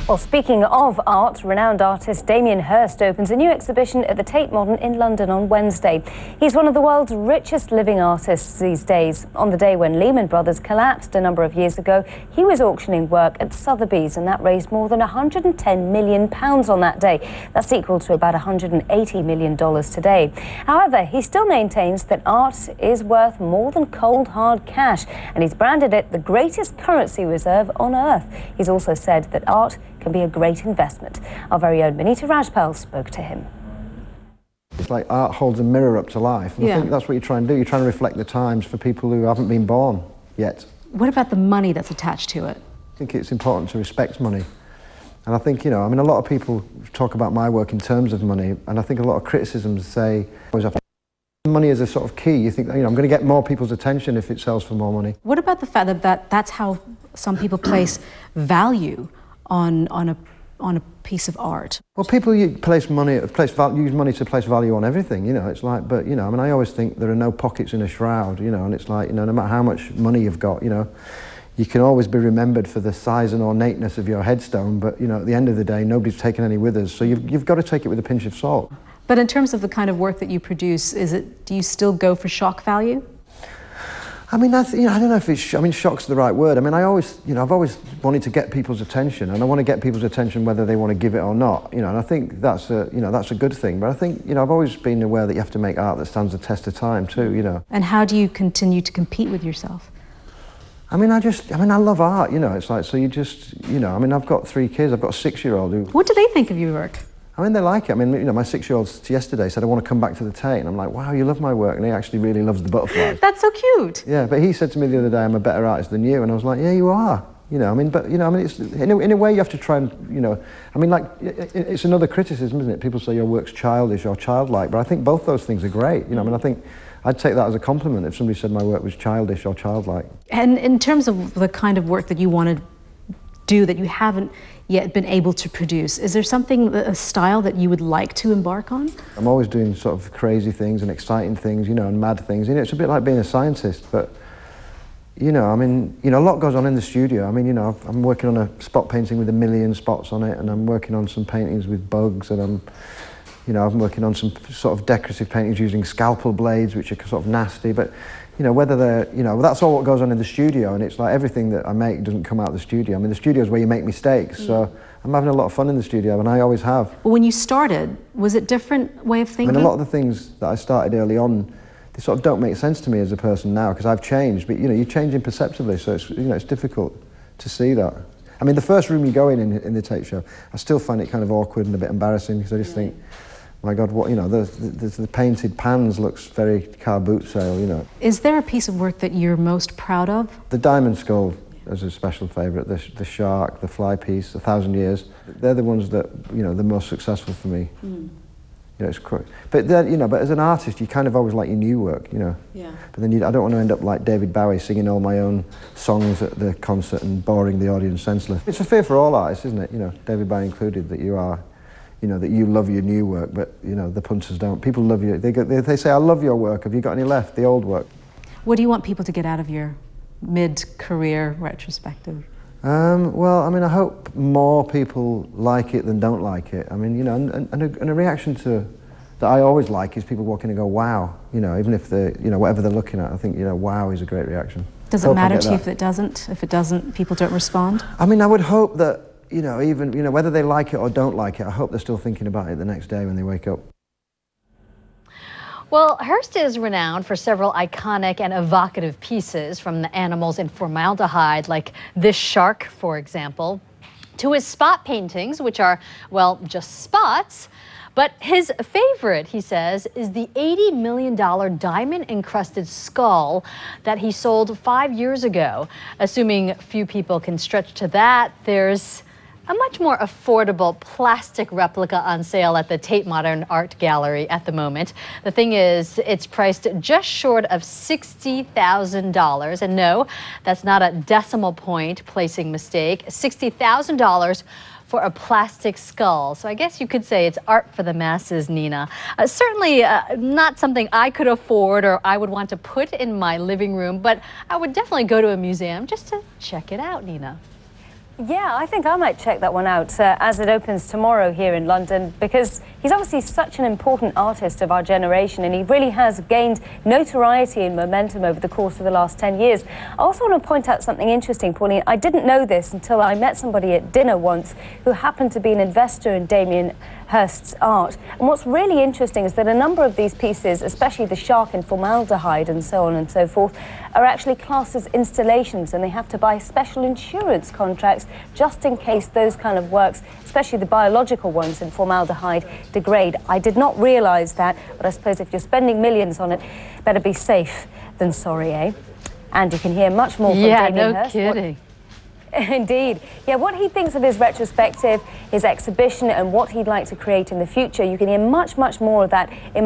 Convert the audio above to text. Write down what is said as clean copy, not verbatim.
Well, speaking of art, renowned artist Damien Hirst opens a new exhibition at the Tate Modern in London on Wednesday. He's one of the world's richest living artists these days. On the day when Lehman Brothers collapsed a number of years ago, he was auctioning work at Sotheby's, and that raised more than £110 million on that day. That's equal to about $180 million today. However, he still maintains that art is worth more than cold, hard cash, and he's branded it the greatest currency reserve on earth. He's also said that art can be a great investment. Our very own Monita Rajpal spoke to him. It's like art holds a mirror up to life. And I think that's what you're trying to do. You're trying to reflect the times for people who haven't been born yet. What about the money that's attached to it? I think it's important to respect money. And I think, you know, I mean, a lot of people talk about my work in terms of money, and I think a lot of criticisms say, money is a sort of key. You think, you know, I'm going to get more people's attention if it sells for more money. What about the fact that that's how some people place value on a piece of art? Well, people use money to place value on everything, you know. It's like, but, you know, I mean, I always think there are no pockets in a shroud, you know, and it's like, you know, no matter how much money you've got, you know, you can always be remembered for the size and ornateness of your headstone, but, you know, at the end of the day, nobody's taken any with us, so you've got to take it with a pinch of salt. But in terms of the kind of work that you produce, do you still go for shock value? I mean, I don't know if it's, I mean, shock's the right word. I mean, I've always wanted to get people's attention, and I want to get people's attention whether they want to give it or not, you know, and I think that's a good thing. But I think, you know, I've always been aware that you have to make art that stands the test of time too, you know. And how do you continue to compete with yourself? I mean, I love art, you know, it's like, so you just, you know, I mean, I've got 3 kids, I've got a 6-year-old who... What do they think of your work? I mean, they like it. I mean, you know, my 6-year-old yesterday said, I want to come back to the Tate. And I'm like, wow, you love my work. And he actually really loves the butterflies. That's so cute. Yeah, but he said to me the other day, I'm a better artist than you. And I was like, yeah, you are. You know, I mean, but, you know, I mean, it's, in a way you have to try and, you know, I mean, like, it's another criticism, isn't it? People say your work's childish or childlike, but I think both those things are great. You know, I mean, I think I'd take that as a compliment if somebody said my work was childish or childlike. And in terms of the kind of work that you want to do that you haven't yet been able to produce, is there something, a style that you would like to embark on? I'm always doing sort of crazy things and exciting things, you know, and mad things. You know, it's a bit like being a scientist, but, you know, I mean, you know, a lot goes on in the studio. I mean, you know, I'm working on a spot painting with 1 million spots on it, and I'm working on some paintings with bugs, and I'm working on some sort of decorative paintings using scalpel blades, which are sort of nasty, but, you know, whether they're, you know, that's all what goes on in the studio, and it's like everything that I make doesn't come out of the studio. I mean, the studio is where you make mistakes, so I'm having a lot of fun in the studio, and I always have. Well, when you started, was it a different way of thinking? I mean, a lot of the things that I started early on, they sort of don't make sense to me as a person now, because I've changed, but, you know, you're changing perceptively, so it's, you know, it's difficult to see that. I mean, the first room you go in the Tate show, I still find it kind of awkward and a bit embarrassing, because I just think, my God, what, you know, the painted pans looks very car boot sale, you know. Is there a piece of work that you're most proud of? The diamond skull is a special favourite, the shark, the fly piece, 1,000 years. They're the ones that, you know, the most successful for me. You know, it's but then, you know, but as an artist, you kind of always like your new work, you know. Yeah. But then I don't want to end up like David Bowie singing all my own songs at the concert and boring the audience senseless. It's a fear for all artists, isn't it? You know, David Bowie included, that you are, you know, that you love your new work, but, you know, the punters don't. People love you. They say, I love your work. Have you got any left? The old work. What do you want people to get out of your mid-career retrospective? Well, I mean, I hope more people like it than don't like it. I mean, you know, and a reaction to that I always like is people walking and go, wow, you know, even if they're, you know, whatever they're looking at, I think, you know, wow is a great reaction. Does it matter to you if it doesn't? If it doesn't, people don't respond? I mean, I would hope that, you know, even, you know, whether they like it or don't like it, I hope they're still thinking about it the next day when they wake up. Well, Hirst is renowned for several iconic and evocative pieces, from the animals in formaldehyde, like this shark, for example, to his spot paintings, which are, well, just spots. But his favorite, he says, is the $80 million diamond-encrusted skull that he sold 5 years ago. Assuming few people can stretch to that, there's a much more affordable plastic replica on sale at the Tate Modern Art Gallery at the moment. The thing is, it's priced just short of $60,000. And no, that's not a decimal point placing mistake. $60,000 for a plastic skull. So I guess you could say it's art for the masses, Nina. Certainly not something I could afford or I would want to put in my living room, but I would definitely go to a museum just to check it out, Nina. Yeah, I think I might check that one out as it opens tomorrow here in London, because he's obviously such an important artist of our generation, and he really has gained notoriety and momentum over the course of the last 10 years. I also want to point out something interesting, Pauline. I didn't know this until I met somebody at dinner once who happened to be an investor in Damien Hirst's art. And what's really interesting is that a number of these pieces, especially the shark in formaldehyde and so on and so forth, are actually classed as installations, and they have to buy special insurance contracts just in case those kind of works, especially the biological ones in formaldehyde, degrade. I did not realise that, but I suppose if you're spending millions on it, better be safe than sorry, eh? And you can hear much more from Damien Hirst. Yeah, no kidding. Indeed. Yeah, what he thinks of his retrospective, his exhibition, and what he'd like to create in the future. You can hear much, much more of that in